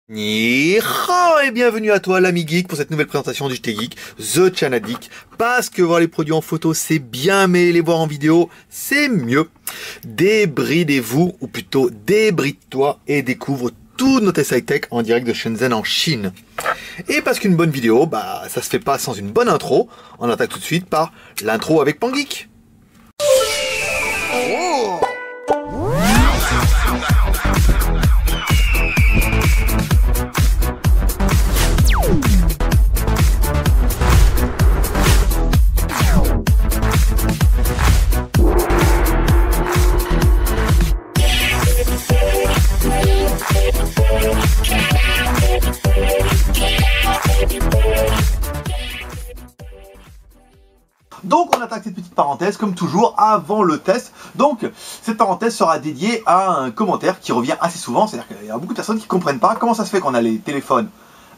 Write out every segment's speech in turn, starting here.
Ni hao et bienvenue à toi l'ami geek pour cette nouvelle présentation du JT Geek, The Channel Geek. Parce que voir les produits en photo c'est bien, mais les voir en vidéo c'est mieux. Débridez-vous, ou plutôt débride-toi et découvre tous nos tests high-tech en direct de Shenzhen en Chine. Et parce qu'une bonne vidéo, ça se fait pas sans une bonne intro, on attaque tout de suite par l'intro avec Pangeek. Oh! Donc on attaque cette petite parenthèse comme toujours avant le test. Donc cette parenthèse sera dédiée à un commentaire qui revient assez souvent. C'est-à-dire qu'il y a beaucoup de personnes qui ne comprennent pas comment ça se fait qu'on a les téléphones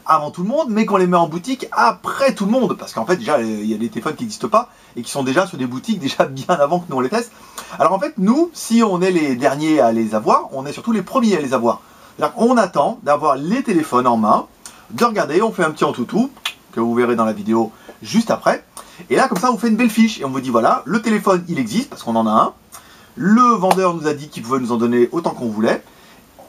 avant tout le monde, mais qu'on les met en boutique après tout le monde. Parce qu'en fait déjà il y a des téléphones qui n'existent pas et qui sont déjà sur des boutiques déjà bien avant que nous on les teste. Alors en fait nous, si on est les derniers à les avoir, on est surtout les premiers à les avoir. C'est-à-dire qu'on attend d'avoir les téléphones en main, de regarder, on fait un petit en toutou que vous verrez dans la vidéo juste après. Et là, comme ça, on fait une belle fiche et on vous dit voilà, le téléphone il existe parce qu'on en a un. Le vendeur nous a dit qu'il pouvait nous en donner autant qu'on voulait.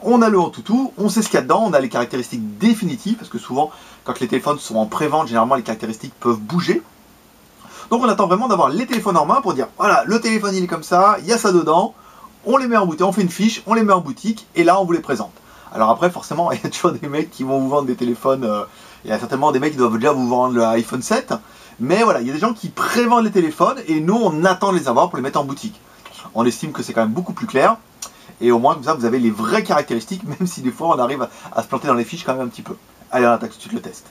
On a le en toutou, on sait ce qu'il y a dedans, on a les caractéristiques définitives parce que souvent, quand les téléphones sont en pré-vente, généralement les caractéristiques peuvent bouger. Donc on attend vraiment d'avoir les téléphones en main pour dire voilà, le téléphone il est comme ça, il y a ça dedans, on les met en boutique, on fait une fiche, on les met en boutique et là on vous les présente. Alors après, forcément, il y a toujours des mecs qui vont vous vendre des téléphones. Il y a certainement des mecs qui doivent déjà vous vendre le iPhone 7. Mais voilà, il y a des gens qui prévendent les téléphones et nous, on attend de les avoir pour les mettre en boutique. On estime que c'est quand même beaucoup plus clair. Et au moins, comme ça, vous avez les vraies caractéristiques, même si des fois, on arrive à se planter dans les fiches quand même un petit peu. Allez, on attaque tout de suite le test.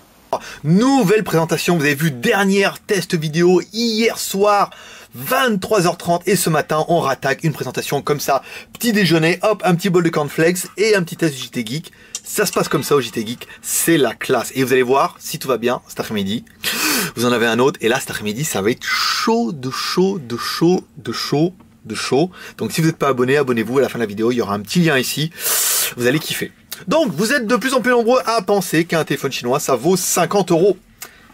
Nouvelle présentation, vous avez vu, dernière test vidéo hier soir, 23h30, et ce matin on rattaque une présentation comme ça, petit déjeuner, hop, un petit bol de cornflakes et un petit test du JT Geek. Ça se passe comme ça au JT Geek, c'est la classe. Et vous allez voir, si tout va bien, cet après-midi, vous en avez un autre, et là cet après-midi ça va être chaud, de chaud, de chaud, de chaud, de chaud. Donc si vous n'êtes pas abonné, abonnez-vous, à la fin de la vidéo, il y aura un petit lien ici, vous allez kiffer. Donc, vous êtes de plus en plus nombreux à penser qu'un téléphone chinois, ça vaut 50 €.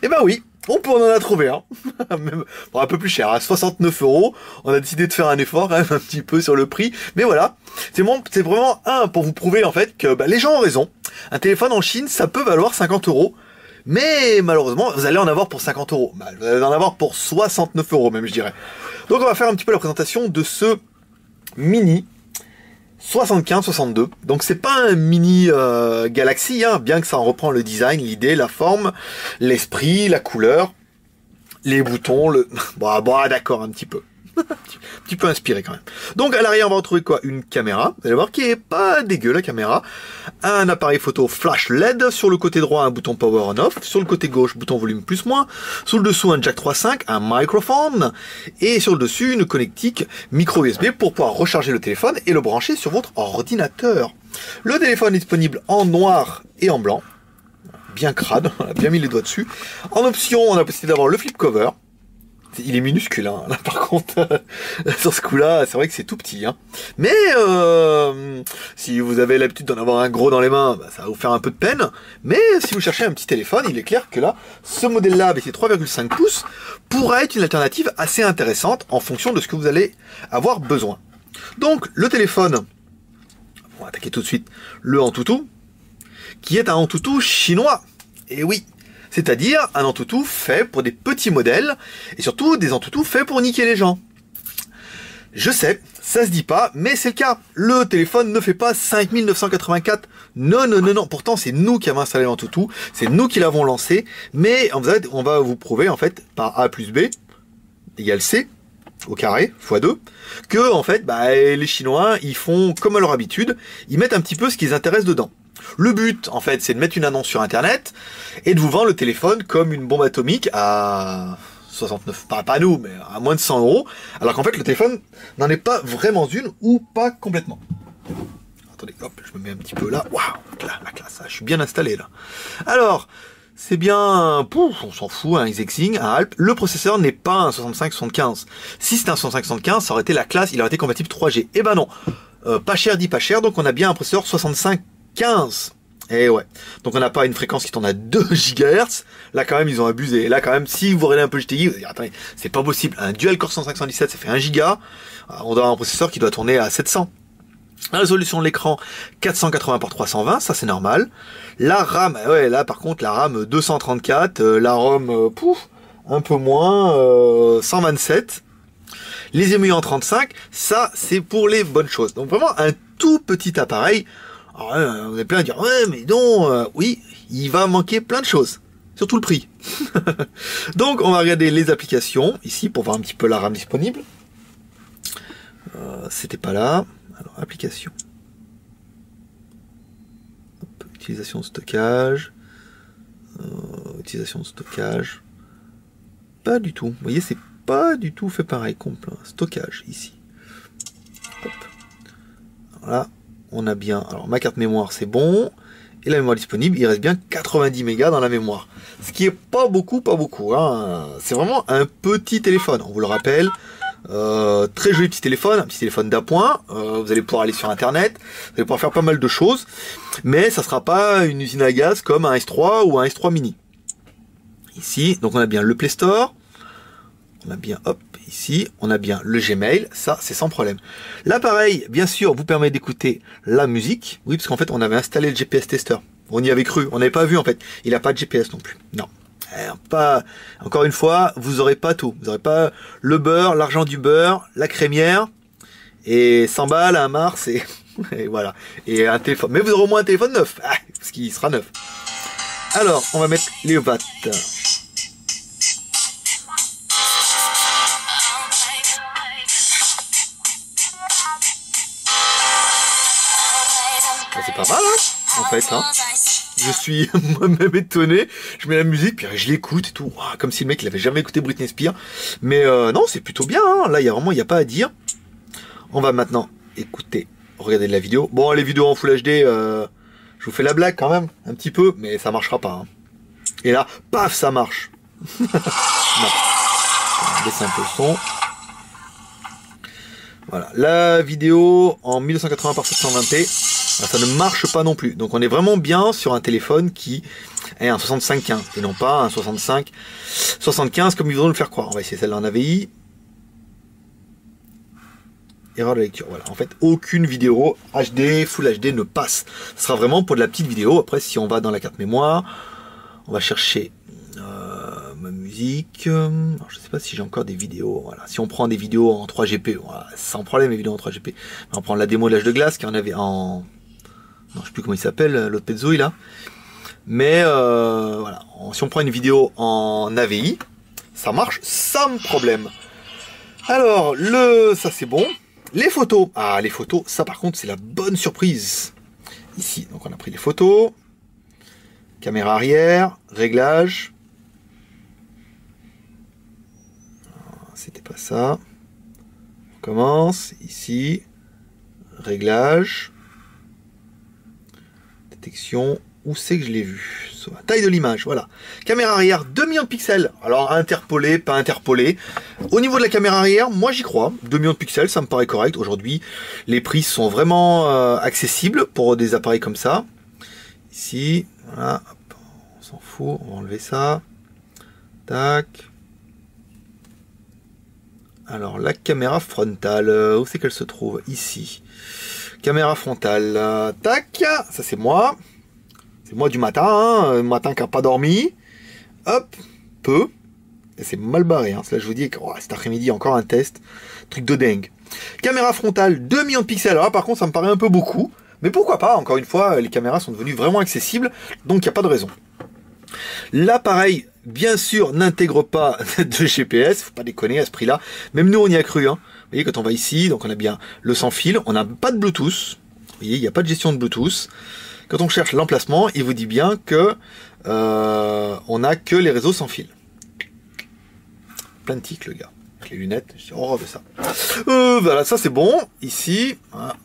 Eh ben oui, on peut en trouver un. Même, bon, un peu plus cher, à 69 €. On a décidé de faire un effort, quand même, un petit peu sur le prix. Mais voilà, c'est vraiment pour vous prouver, en fait, que les gens ont raison. Un téléphone en Chine, ça peut valoir 50 €. Mais malheureusement, vous allez en avoir pour 50 €. Vous allez en avoir pour 69 € même, je dirais. Donc, on va faire un petit peu la présentation de ce mini 75-62, donc c'est pas un mini Galaxy, hein, bien que ça en reprend le design, l'idée, la forme, l'esprit, la couleur, les boutons, bon d'accord, un petit peu. Un petit peu inspiré quand même. Donc à l'arrière on va retrouver quoi? Une caméra, vous allez voir qui est pas dégueu la caméra. Un appareil photo flash LED, sur le côté droit un bouton power on off, sur le côté gauche bouton volume plus moins, sous le dessous un jack 3.5, un microphone, et sur le dessus une connectique micro USB pour pouvoir recharger le téléphone et le brancher sur votre ordinateur. Le téléphone est disponible en noir et en blanc, bien crade, on a bien mis les doigts dessus. En option on a possibilité d'avoir le flip cover. Il est minuscule, hein. Là par contre, sur ce coup-là, c'est vrai que c'est tout petit, hein. Mais si vous avez l'habitude d'en avoir un gros dans les mains, ça va vous faire un peu de peine. Mais si vous cherchez un petit téléphone, il est clair que là, ce modèle-là avec ses 3,5 pouces pourrait être une alternative assez intéressante en fonction de ce que vous allez avoir besoin. Donc le téléphone, on va attaquer tout de suite le Antutu, qui est un Antutu chinois. Et oui, c'est-à-dire un Antutu fait pour des petits modèles, et surtout des Antutu faits pour niquer les gens. Je sais, ça se dit pas, mais c'est le cas. Le téléphone ne fait pas 5984. Non, non, non, non. Pourtant, c'est nous qui avons installé l'Antutu, c'est nous qui l'avons lancé, mais en fait, on va vous prouver, en fait, par A plus B égale C, au carré, x 2, que, en fait, les Chinois, ils font comme à leur habitude, ils mettent un petit peu ce qui les intéresse dedans. Le but, en fait, c'est de mettre une annonce sur Internet et de vous vendre le téléphone comme une bombe atomique à 69, pas nous, mais à moins de 100 €, alors qu'en fait, le téléphone n'en est pas vraiment une ou pas complètement. Attendez, hop, je me mets un petit peu là. Waouh, là, la classe, je suis bien installé là. Alors, c'est bien, on s'en fout, un Xexing, un Alp. Le processeur n'est pas un 6575. Si c'était un 6575, ça aurait été la classe, il aurait été compatible 3G. Eh ben non, pas cher dit pas cher, donc on a bien un processeur 6515. Et ouais. Donc on n'a pas une fréquence qui tourne à 2 GHz. Là quand même ils ont abusé. Et là quand même si vous regardez un peu le GTI, vous allez dire attendez, c'est pas possible. Un dual core 117 ça fait 1 giga. On doit avoir un processeur qui doit tourner à 700. La résolution de l'écran 480 par 320, ça c'est normal. La RAM, ouais là par contre la RAM 234, la ROM un peu moins 127. Les émules en 35, ça c'est pour les bonnes choses. Donc vraiment un tout petit appareil. Alors, vous avez plein à dire ouais mais non, oui, il va manquer plein de choses. Surtout le prix. Donc on va regarder les applications ici pour voir un petit peu la RAM disponible. C'était pas là. Alors, application. Hop, utilisation de stockage. Utilisation de stockage. Pas du tout. Vous voyez, c'est pas du tout fait pareil. Complet. Stockage, ici. Hop. Alors là, on a bien... Alors, ma carte mémoire, c'est bon. Et la mémoire disponible, il reste bien 90 mégas dans la mémoire. Ce qui est pas beaucoup, hein. C'est vraiment un petit téléphone, on vous le rappelle. Très joli petit téléphone, un petit téléphone d'appoint. Vous allez pouvoir aller sur internet, vous allez pouvoir faire pas mal de choses, mais ça sera pas une usine à gaz comme un S3 ou un S3 mini. Ici, donc on a bien le Play Store, on a bien, hop, ici, on a bien le Gmail, ça c'est sans problème. L'appareil, bien sûr, vous permet d'écouter la musique, oui, parce qu'en fait on avait installé le GPS Tester, on y avait cru, on n'avait pas vu en fait, il n'a pas de GPS non plus, non. Pas, encore une fois, vous aurez pas tout. Vous aurez pas le beurre, l'argent du beurre, la crémière, et 100 balles, un Mars, et voilà. Et un téléphone. Mais vous aurez au moins un téléphone neuf, parce qu'il sera neuf. Alors, on va mettre les watts. Ça, c'est pas mal, hein, en fait, hein. Je suis moi-même étonné, je mets la musique, puis je l'écoute et tout, comme si le mec il avait jamais écouté Britney Spears. Mais non, c'est plutôt bien, hein. Là il y a pas à dire. On va maintenant écouter, regarder de la vidéo. Bon, les vidéos en Full HD, je vous fais la blague quand même, un petit peu, mais ça marchera pas. Hein. Et là, paf, ça marche. Non. On va baisser un peu le son. Voilà, la vidéo en 1280 par 720p. Ça ne marche pas non plus. Donc on est vraiment bien sur un téléphone qui est un 6515 et non pas un 75 comme ils vont le faire croire. On va essayer celle-là en AVI. Erreur de lecture. Voilà. En fait, aucune vidéo HD, Full HD ne passe. Ce sera vraiment pour de la petite vidéo. Après, si on va dans la carte mémoire, on va chercher ma musique. Alors, je ne sais pas si j'ai encore des vidéos. Voilà. Si on prend des vidéos en 3GP, voilà, sans problème les vidéos en 3GP. On va prendre la démo de l'âge de glace qui en avait en... Non, je sais plus comment il s'appelle, l'autre Pezzoï là. Mais voilà, si on prend une vidéo en AVI, ça marche sans problème. Alors, ça c'est bon. Les photos. Ah, les photos, ça par contre, c'est la bonne surprise. Ici, donc on a pris les photos. Caméra arrière, réglage. C'était pas ça. On commence, ici. Réglage. Détection, où c'est que je l'ai vu? Taille de l'image, voilà. Caméra arrière, 2 millions de pixels. Alors, interpolé, pas interpolé. Au niveau de la caméra arrière, moi j'y crois. 2 millions de pixels, ça me paraît correct. Aujourd'hui, les prix sont vraiment accessibles pour des appareils comme ça. Ici, voilà. Hop, on s'en fout, on va enlever ça. Tac. Alors, la caméra frontale, où c'est qu'elle se trouve? Ici. Caméra frontale, tac, ça c'est moi. C'est moi du matin, hein, matin qui n'a pas dormi. Hop, peu. Et c'est mal barré, hein. Là je vous dis que cet après-midi encore un test. Truc de dingue. Caméra frontale, 2 millions de pixels. Alors là, par contre ça me paraît un peu beaucoup. Mais pourquoi pas, encore une fois, les caméras sont devenues vraiment accessibles. Donc il n'y a pas de raison. L'appareil, bien sûr, n'intègre pas de GPS. Faut pas déconner à ce prix-là. Même nous on y a cru, hein. Vous voyez, quand on va ici, donc on a bien le sans fil, on n'a pas de Bluetooth. Vous voyez, il n'y a pas de gestion de Bluetooth. Quand on cherche l'emplacement, il vous dit bien que on n'a que les réseaux sans fil. Plein de tics, le gars. Avec les lunettes, j'ai horreur de ça. Voilà, ça c'est bon. Ici,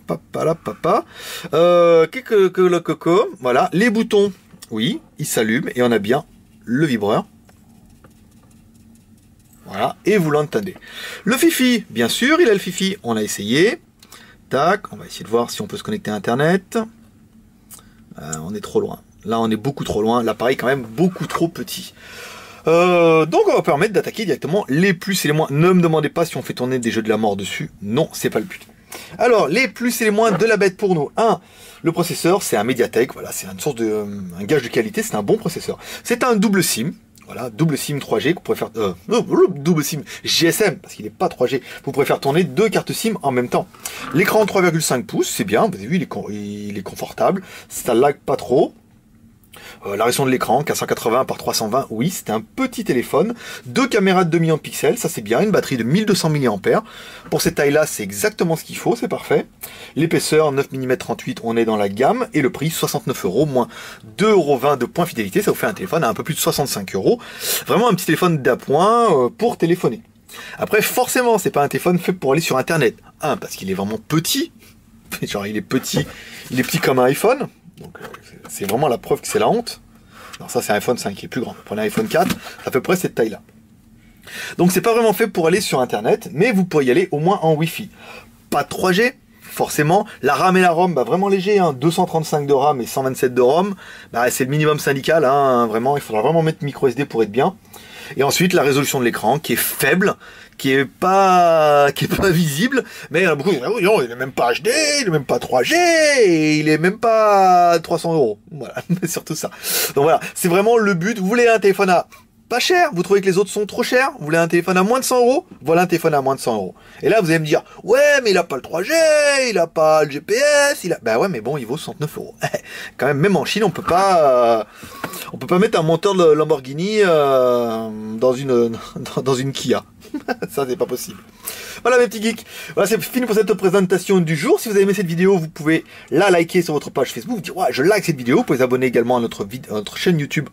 papa là, papa. Que le coco. Voilà, les boutons, oui, ils s'allument et on a bien le vibreur. Voilà, et vous l'entendez. Le Fifi, bien sûr, il a le Fifi. On a essayé. Tac, on va essayer de voir si on peut se connecter à Internet. On est trop loin. Là, on est beaucoup trop loin. L'appareil quand même beaucoup trop petit. Donc on va permettre d'attaquer directement les plus et les moins. Ne me demandez pas si on fait tourner des jeux de la mort dessus. Non, c'est pas le but. Alors, les plus et les moins de la bête pour nous. Le processeur, c'est un Mediatek. Voilà, c'est une source de, un gage de qualité. C'est un bon processeur. C'est un double SIM. Voilà, double SIM 3G, vous pourrez faire, double SIM GSM, parce qu'il n'est pas 3G, vous pourrez faire tourner 2 cartes SIM en même temps. L'écran 3,5 pouces, c'est bien, vous avez vu, il est confortable, ça lag pas trop. La résolution de l'écran, 480 par 320, oui, c'est un petit téléphone. 2 caméras de 2 millions de pixels, ça c'est bien. Une batterie de 1200 mAh. Pour cette taille-là, c'est exactement ce qu'il faut, c'est parfait. L'épaisseur, 9 mm 38, on est dans la gamme. Et le prix, 69 €, moins 2,20 € de points fidélité. Ça vous fait un téléphone à un peu plus de 65 €. Vraiment un petit téléphone d'appoint pour téléphoner. Après, forcément, c'est pas un téléphone fait pour aller sur Internet. Parce qu'il est vraiment petit. Genre, il est petit comme un iPhone. Donc c'est vraiment la preuve que c'est la honte. Alors ça c'est un iPhone 5 qui est plus grand. Prenez un iPhone 4, ça fait à peu près cette taille-là. Donc c'est pas vraiment fait pour aller sur Internet, mais vous pourriez y aller au moins en Wi-Fi. Pas de 3G, forcément. La RAM et la ROM, vraiment léger, 235 de RAM et 127 de ROM. C'est le minimum syndical, vraiment. Il faudra vraiment mettre micro SD pour être bien. Et ensuite la résolution de l'écran qui est faible, qui est pas visible, mais il y en a beaucoup qui disent oh, non, il est même pas HD, il est même pas 3G, et il est même pas 300 €. Voilà, c'est surtout ça. Donc voilà, c'est vraiment le but. Vous voulez un téléphone à pas cher, vous trouvez que les autres sont trop chers, vous voulez un téléphone à moins de 100 €, voilà un téléphone à moins de 100 €. Et là vous allez me dire ouais mais il a pas le 3G, il a pas le GPS, bah ouais mais bon il vaut 69 €. Quand même en Chine on peut pas mettre un moteur de Lamborghini dans une Kia. Ça c'est pas possible. Voilà mes petits geeks, voilà c'est fini pour cette présentation du jour. Si vous avez aimé cette vidéo, vous pouvez la liker sur votre page Facebook, vous dire ouais je like cette vidéo, vous pouvez vous abonner également à notre chaîne YouTube.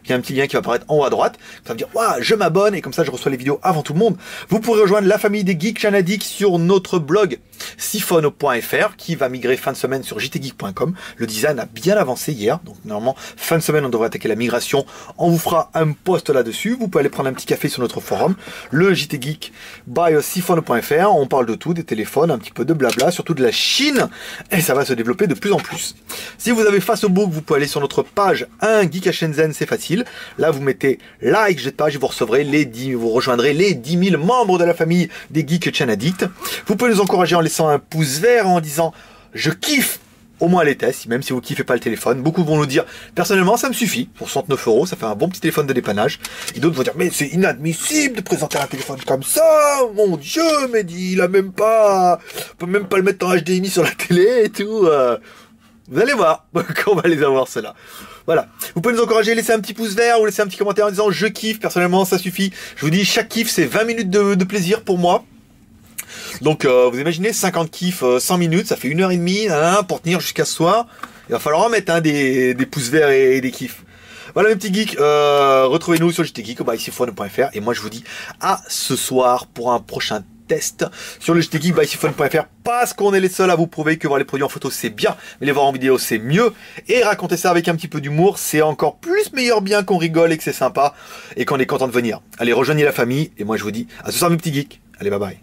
Il y a un petit lien qui va apparaître en haut à droite, ça veut dire ouais je m'abonne et comme ça je reçois les vidéos avant tout le monde. Vous pourrez rejoindre la famille des geeks Chanadik sur notre blog siphon.fr qui va migrer fin de semaine sur jtgeek.com. Le design a bien avancé hier, donc normalement fin de semaine on devrait attaquer la migration. On vous fera un post là-dessus. Vous pouvez aller prendre un petit café sur notre forum, le jtgeek by siphon.fr. On parle de tout, des téléphones, un petit peu de blabla, surtout de la Chine, et ça va se développer de plus en plus. Si vous avez Facebook, vous pouvez aller sur notre page un geek à Shenzhen, c'est facile. Là vous mettez like cette page et vous recevrez vous rejoindrez les 10 000 membres de la famille des geeks Chanadik. Vous pouvez nous encourager en laissant un pouce vert en disant je kiffe au moins les tests, même si vous kiffez pas le téléphone. Beaucoup vont nous dire, personnellement, ça me suffit. Pour 69 €, ça fait un bon petit téléphone de dépannage. Et d'autres vont dire, mais c'est inadmissible de présenter un téléphone comme ça. Mon Dieu, mais il a même pas, on peut même pas le mettre en HDMI sur la télé et tout. Vous allez voir qu'on va les avoir ceux-là. Voilà. Vous pouvez nous encourager, laisser un petit pouce vert ou laisser un petit commentaire en disant, je kiffe. Personnellement, ça suffit. Je vous dis, chaque kiff, c'est 20 minutes de plaisir pour moi. Donc vous imaginez 50 kiffs 100 minutes, ça fait 1h30 pour tenir jusqu'à ce soir. Il va falloir en mettre des pouces verts et des kiffs. Voilà mes petits geeks, retrouvez-nous sur jtgeek.fr et moi je vous dis à ce soir pour un prochain test sur le jtgeek.fr parce qu'on est les seuls à vous prouver que voir les produits en photo c'est bien, mais les voir en vidéo c'est mieux et raconter ça avec un petit peu d'humour c'est encore plus meilleur bien qu'on rigole et que c'est sympa et qu'on est content de venir. Allez rejoignez la famille et moi je vous dis à ce soir mes petits geeks. Allez bye bye.